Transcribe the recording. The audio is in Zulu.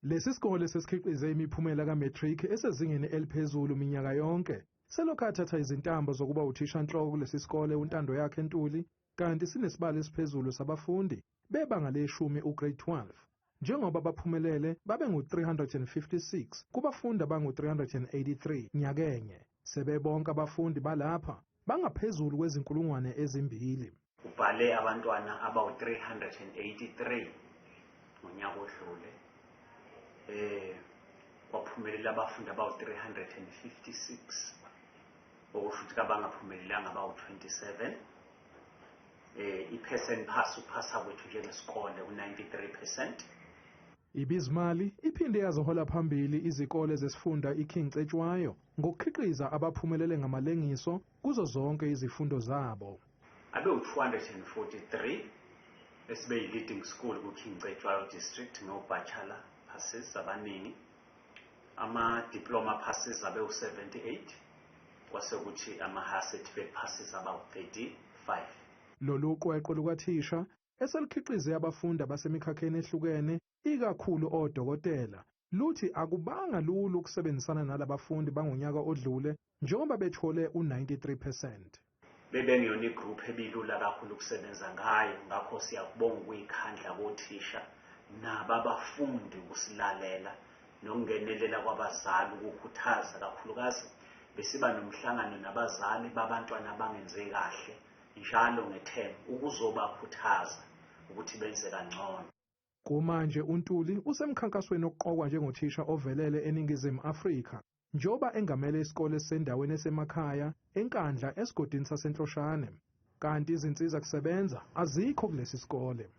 Lesi sikole sesikhiqize imiphumela kaMatric esezingeni eliphezulu iminyaka yonke. Selokhu athatha izintambo zokuba uthishanhloko kulesi sikole untando yakhe eNtuli, kanti sinesibalo esiphezulu sabafundi bebanga leshumi ugrade 12. Njengoba baphumelele babe ngu-356 kubafundi abangu-383 nyakenye. Sebebonke abafundi balapha bangaphezulu kwezinkulungwane ezimbili. Ubhale abantwana abawu-383 ngonyaka odlule. Kwaphumelela abafundi abawu-356 okusho ukuthi abangaphumelelanga abawu-27. I-percent pass uphasa kwethu njengesikole u-93%. I-Bizimali iphinde yazihola phambili izikole zesifunda iKing Cetshwayo ngokukhiqiza abaphumelele ngamalengiso kuzo zonke izifundo zabo. Abe-243 esibe yi-leading school ku-King Cetshwayo district no-bachelor passes abaningi. Ama-diploma passes abe-78 kwase kuthi ama-higher certificate passes about-35. Lolu qweqwe lukathisha eselikhiqize abafundi abasemikhakheni ehlukene ikakhulu odokotela luthi akubanga lulu ukusebenzisana nalabafundi bangonyaka odlule njengoba bethole u-93%. Bebengiyona igroup ebilula kakhulu ukusebenza ngayo, ngakho siyakubonga ukuyikhandla kothisha nababafundi ukusilalela nokungenelela kwabazali ukukhuthaza kakhulukazi. Besiba nomhlangano nabazali babantwana abangenze kahle njalo ngethemba ukuzobakhuthaza ukuthi benze kangcono. Kumanje uNtuli usemkhankasweni oqokwa njengothisha ovelele eNingizimu Afrika njoba engamele isikole esendaweni yasemakhaya eNkandla esigodini saseNhloshane, kanti izinsiza kusebenza azikho kulesi sikole.